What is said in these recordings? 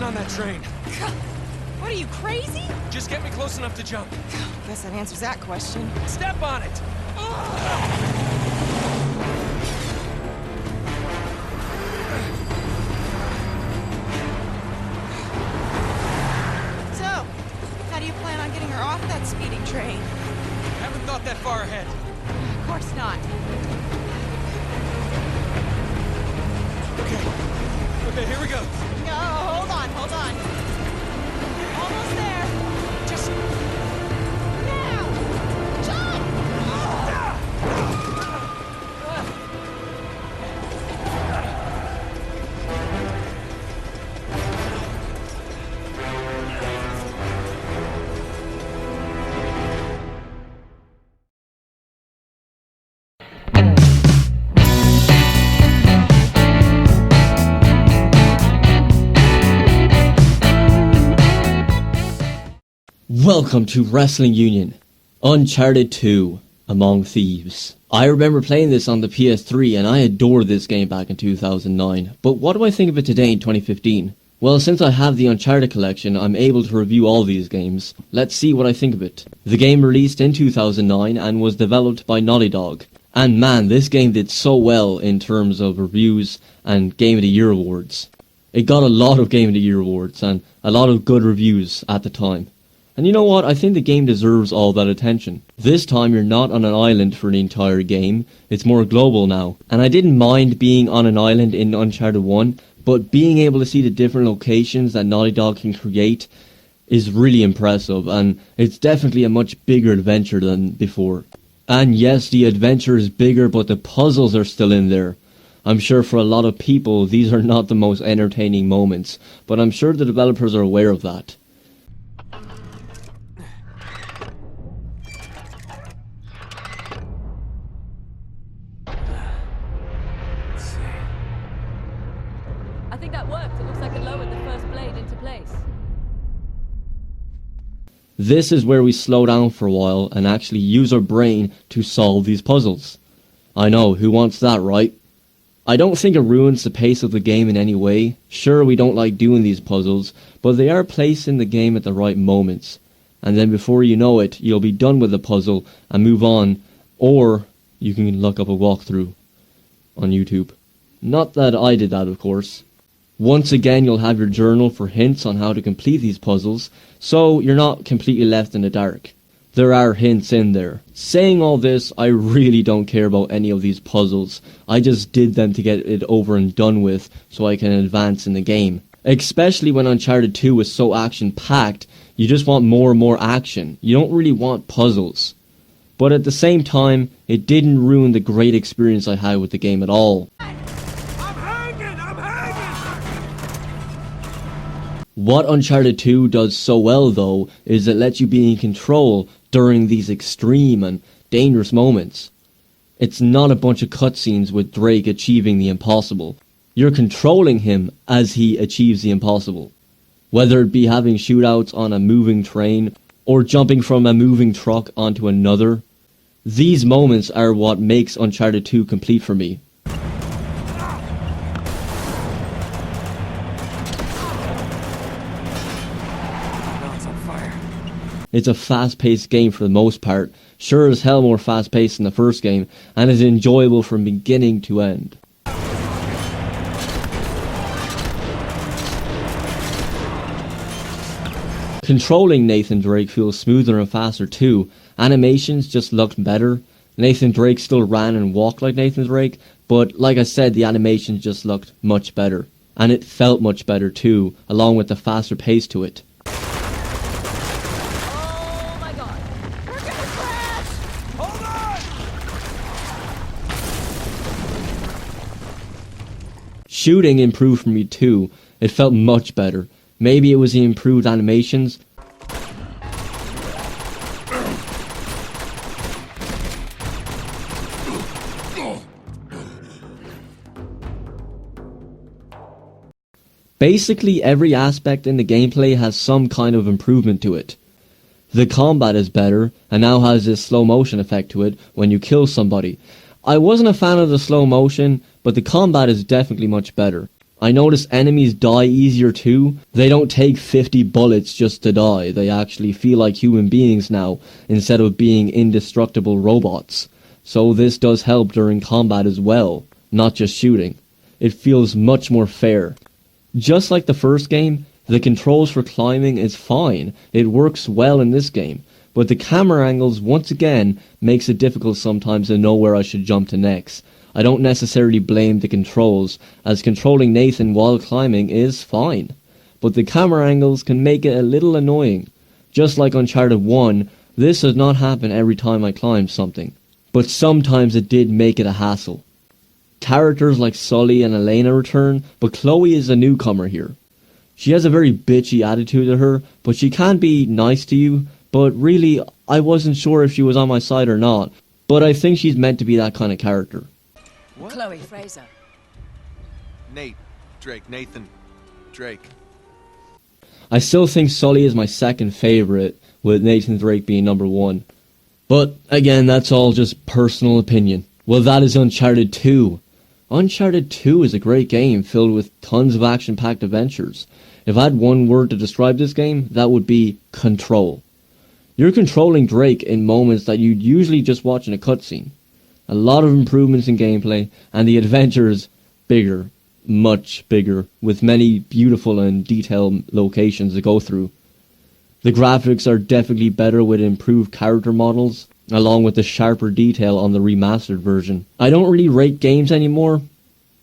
on that train. What are you, crazy? Just get me close enough to jump. Guess that answers that question. Step on it! So, how do you plan on getting her off that speeding train? Haven't thought that far ahead. Of course not. Okay, here we go. No, hold on. Almost there. Just... Now! Jump! Welcome to Wrestling Union, Uncharted 2, Among Thieves. I remember playing this on the PS3 and I adored this game back in 2009, but what do I think of it today in 2015? Well, since I have the Uncharted collection, I'm able to review all these games. Let's see what I think of it. The game released in 2009 and was developed by Naughty Dog. And man, this game did so well in terms of reviews and Game of the Year awards. It got a lot of Game of the Year awards and a lot of good reviews at the time. And you know what, I think the game deserves all that attention. This time you're not on an island for the entire game, it's more global now. And I didn't mind being on an island in Uncharted 1, but being able to see the different locations that Naughty Dog can create is really impressive, and it's definitely a much bigger adventure than before. And yes, the adventure is bigger, but the puzzles are still in there. I'm sure for a lot of people these are not the most entertaining moments, but I'm sure the developers are aware of that. I think that worked. It looks like it lowered the first blade into place. This is where we slow down for a while and actually use our brain to solve these puzzles. I know, who wants that, right? I don't think it ruins the pace of the game in any way. Sure, we don't like doing these puzzles, but they are placed in the game at the right moments. And then before you know it, you'll be done with the puzzle and move on, or you can look up a walkthrough on YouTube. Not that I did that, of course. Once again, you'll have your journal for hints on how to complete these puzzles, so you're not completely left in the dark. There are hints in there. Saying all this, I really don't care about any of these puzzles. I just did them to get it over and done with so I can advance in the game. Especially when Uncharted 2 was so action-packed, you just want more and more action. You don't really want puzzles. But at the same time, it didn't ruin the great experience I had with the game at all. What Uncharted 2 does so well though, is it lets you be in control during these extreme and dangerous moments. It's not a bunch of cutscenes with Drake achieving the impossible. You're controlling him as he achieves the impossible. Whether it be having shootouts on a moving train, or jumping from a moving truck onto another, these moments are what makes Uncharted 2 complete for me. It's a fast-paced game for the most part, sure as hell more fast-paced than the first game, and is enjoyable from beginning to end. Controlling Nathan Drake feels smoother and faster too. Animations just looked better. Nathan Drake still ran and walked like Nathan Drake, but like I said, the animations just looked much better. And it felt much better too, along with the faster pace to it. Shooting improved for me too. It felt much better. Maybe it was the improved animations. Basically every aspect in the gameplay has some kind of improvement to it. The combat is better and now has this slow motion effect to it when you kill somebody. I wasn't a fan of the slow motion, but the combat is definitely much better. I notice enemies die easier too. They don't take 50 bullets just to die. They actually feel like human beings now, instead of being indestructible robots. So this does help during combat as well, not just shooting. It feels much more fair. Just like the first game, the controls for climbing is fine. It works well in this game. But the camera angles, once again, makes it difficult sometimes to know where I should jump to next. I don't necessarily blame the controls, as controlling Nathan while climbing is fine. But the camera angles can make it a little annoying. Just like Uncharted 1, this does not happen every time I climb something. But sometimes it did make it a hassle. Characters like Sully and Elena return, but Chloe is a newcomer here. She has a very bitchy attitude to her, but she can be nice to you, but really, I wasn't sure if she was on my side or not, but I think she's meant to be that kind of character. What? Chloe Fraser. Nathan Drake. I still think Sully is my second favourite, with Nathan Drake being number 1. But, again, that's all just personal opinion. Well, that is Uncharted 2. Uncharted 2 is a great game filled with tons of action-packed adventures. If I had one word to describe this game, that would be control. You're controlling Drake in moments that you'd usually just watch in a cutscene. A lot of improvements in gameplay, and the adventure is bigger, much bigger, with many beautiful and detailed locations to go through. The graphics are definitely better with improved character models, along with the sharper detail on the remastered version. I don't really rate games anymore,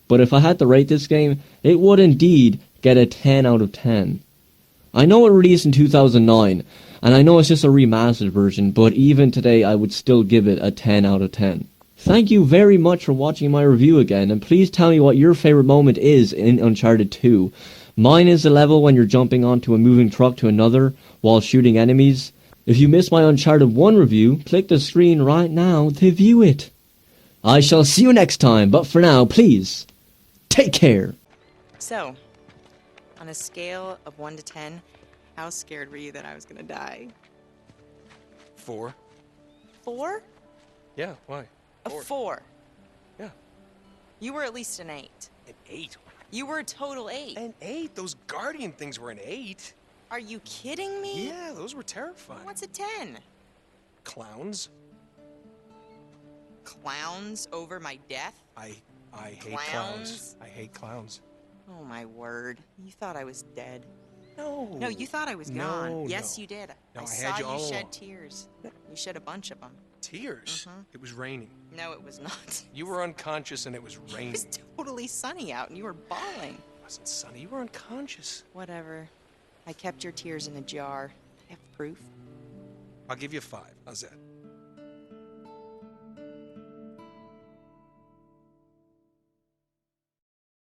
but if I had to rate this game, it would indeed get a 10 out of 10. I know it released in 2009, and I know it's just a remastered version, but even today I would still give it a 10 out of 10. Thank you very much for watching my review again, and please tell me what your favourite moment is in Uncharted 2. Mine is the level when you're jumping onto a moving truck to another while shooting enemies. If you missed my Uncharted 1 review, click the screen right now to view it. I shall see you next time, but for now, please, take care. So, on a scale of 1 to 10, how scared were you that I was gonna die? 4. 4? Yeah, why? A 4. Yeah. You were at least an 8. An 8. You were a total 8. An 8? Those Guardian things were an 8. Are you kidding me? Yeah, those were terrifying. What's a 10? Clowns? Clowns over my death? I hate clowns. Clowns? I hate clowns. Oh my word. You thought I was dead. No. No, you thought I was No, gone. Yes, no. you did. No, I saw had you all shed along. tears. You shed a bunch of them. Tears? Mhm. It was raining. No, it was not. You were unconscious and it was It raining. was totally sunny out and you were bawling. It wasn't sunny. You were unconscious. Whatever. I kept your tears in a jar. I have proof. I'll give you 5. How's that?